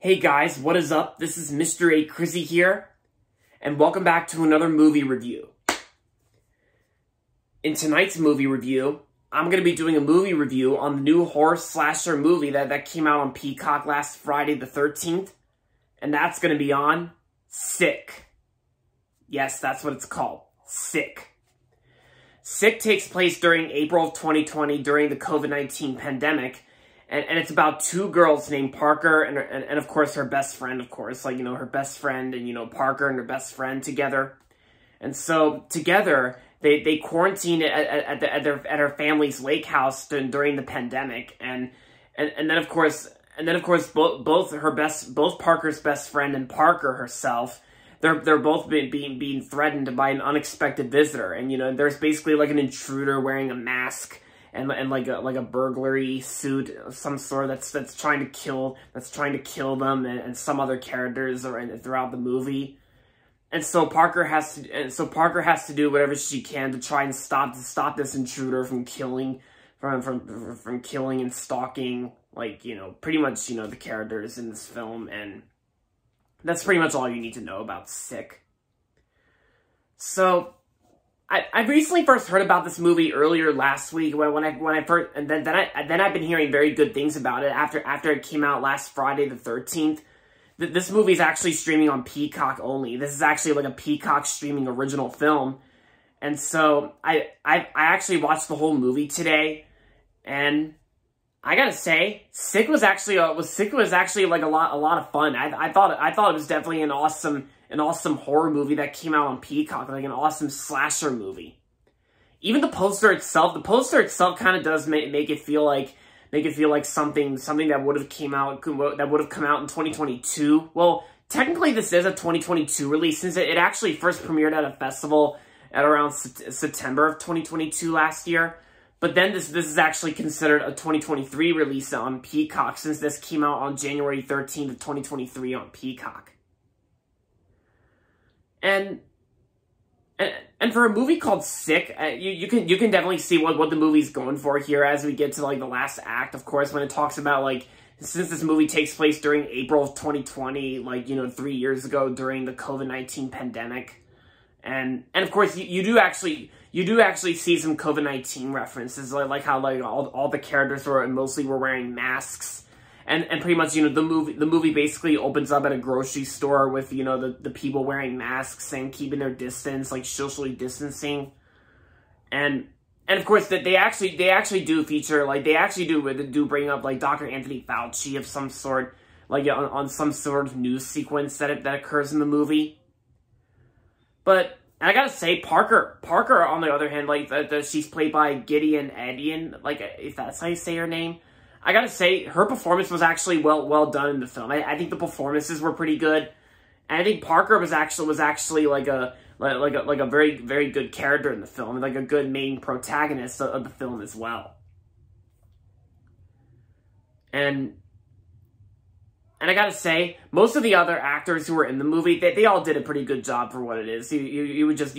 Hey guys, what is up? This is Mr. A. Crizzy here, and welcome back to another movie review. In tonight's movie review, I'm going to be doing a movie review on the new horror slasher movie that came out on Peacock last Friday the 13th, and that's going to be on Sick. Yes, that's what it's called. Sick. Sick takes place during April of 2020 during the COVID-19 pandemic. And it's about two girls named Parker and of course her best friend, of course. Like, her best friend and, Parker and her best friend together. And so together, they quarantine at her family's lake house during the pandemic. And then of course both Parker's best friend and Parker herself, they're both being threatened by an unexpected visitor. And there's basically like an intruder wearing a mask and like a burglary suit of some sort that's trying to kill them and some other characters throughout the movie. And so Parker has to do whatever she can to try and stop this intruder from killing and stalking, pretty much the characters in this film. And that's pretty much all you need to know about Sick. So I recently first heard about this movie earlier last week when I first, and then I've been hearing very good things about it after it came out last Friday the 13th. This movie is actually streaming on Peacock only. This is actually like a Peacock streaming original film, and so I actually watched the whole movie today, and I gotta say, Sick was actually like a lot of fun. I thought it was definitely an awesome horror movie that came out on Peacock, like an awesome slasher movie. Even the poster itself kind of does make it feel like something that would have come out in 2022. Well, technically this is a 2022 release since it actually first premiered at a festival at around September of 2022 last year. But then this is actually considered a 2023 release on Peacock since this came out on January 13th of 2023 on Peacock. And for a movie called Sick, you can definitely see what the movie's going for here as we get to the last act. Of course, when it talks about since this movie takes place during April of 2020, 3 years ago during the COVID-19 pandemic, and of course you do actually see some COVID-19 references, like how all the characters mostly were wearing masks. And pretty much, the movie basically opens up at a grocery store with, the people wearing masks and keeping their distance, socially distancing. And of course, they actually do feature, they actually do bring up, Dr. Anthony Fauci of some sort, on some sort of news sequence that occurs in the movie. But I gotta say, Parker, on the other hand, she's played by Gideon Edion, if that's how you say her name. I gotta say, her performance was actually well done in the film. I think the performances were pretty good, and I think Parker was actually like a very, very good character in the film, and like a good main protagonist of the film as well. And I gotta say, most of the other actors who were in the movie, they all did a pretty good job for what it is. You would just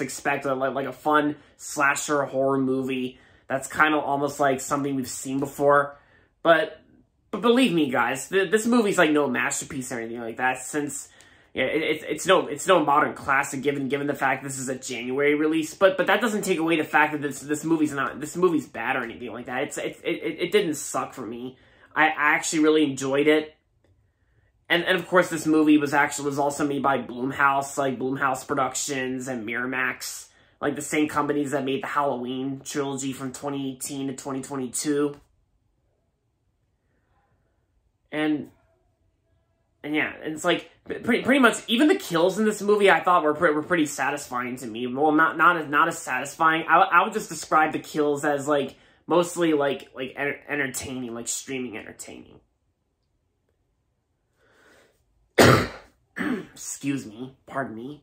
expect a fun slasher horror movie. That's kind of almost like something we've seen before. But believe me, guys, this movie's no masterpiece or anything like that, since it's no modern classic given the fact this is a January release. But that doesn't take away the fact that this movie's bad or anything like that. It didn't suck for me. I actually really enjoyed it. And of course this movie was also made by Blumhouse, Blumhouse Productions and Miramax. The same companies that made the Halloween trilogy from 2018 to 2022. And yeah, it's pretty much, even the kills in this movie I thought were pretty satisfying to me. Well, not as satisfying. I would just describe the kills as mostly entertaining, streaming entertaining. Excuse me, pardon me.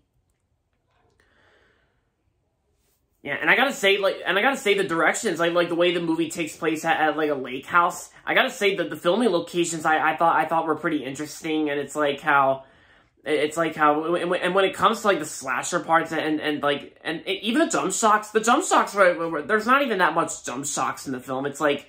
Yeah, and I gotta say, the directions, like the way the movie takes place at a lake house. I gotta say that the filming locations I thought were pretty interesting, and it's like how, and when it comes to the slasher parts and even the jump shocks were there's not even that much jump shocks in the film. It's I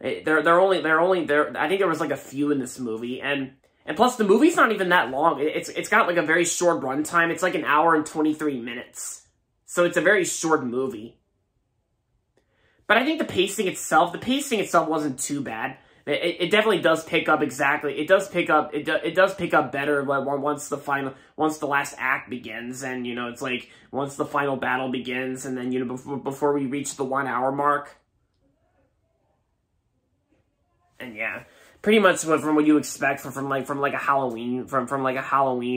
think there was a few in this movie, and And plus, the movie's not even that long. It's got like a very short runtime. It's like an hour and 23 minutes. So it's a very short movie. But I think the pacing itself wasn't too bad. It definitely does pick up exactly. It does pick up better once the last act begins, and you know, it's like once the final battle begins, and then you know, before we reach the 1 hour mark. And yeah, pretty much from what you expect from like a Halloween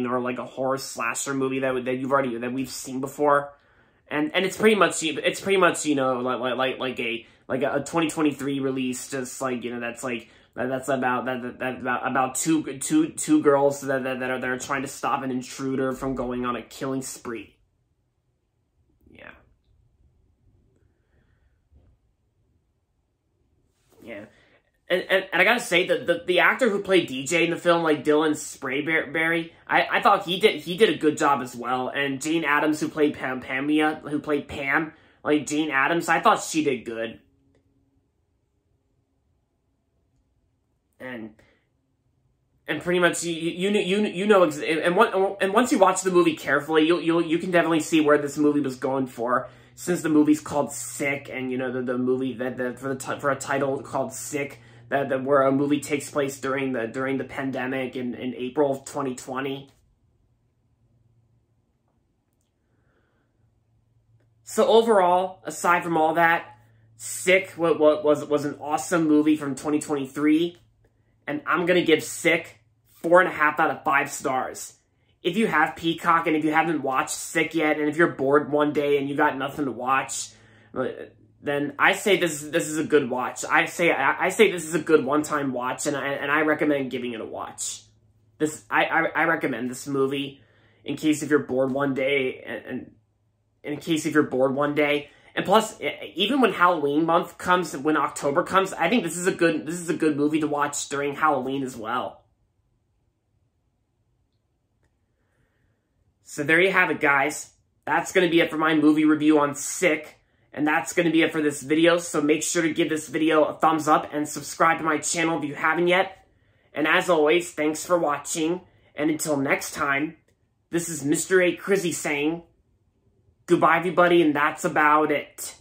or like a horror slasher movie that we've seen before. And it's pretty much you know, like a 2023 release, just like, you know, that's about two girls that are trying to stop an intruder from going on a killing spree. Yeah. Yeah. And I gotta say that the actor who played DJ in the film, like Dylan Sprayberry, I thought he did a good job as well. And Jane Addams, who played Pam, like Jane Addams, I thought she did good. And pretty much you know, and once you watch the movie carefully, you can definitely see where this movie was going for, since the movie's called Sick, and you know, the movie for a title called Sick. That where a movie takes place during the pandemic in April of 2020. So overall, aside from all that, Sick was an awesome movie from 2023, and I'm gonna give Sick 4.5 out of 5 stars. If you have Peacock and if you haven't watched Sick yet, and if you're bored one day and you got nothing to watch, then I say this is a good watch. I say this is a good one-time watch, and I recommend giving it a watch. I recommend this movie in case if you're bored one day, and in case if you're bored one day. And plus, even when Halloween month comes, when October comes, I think this is a good movie to watch during Halloween as well. So there you have it, guys. That's going to be it for my movie review on Sick. And that's going to be it for this video, so make sure to give this video a thumbs up and subscribe to my channel if you haven't yet. And as always, thanks for watching, and until next time, this is Mr. A. Crizzy saying, goodbye everybody, and that's about it.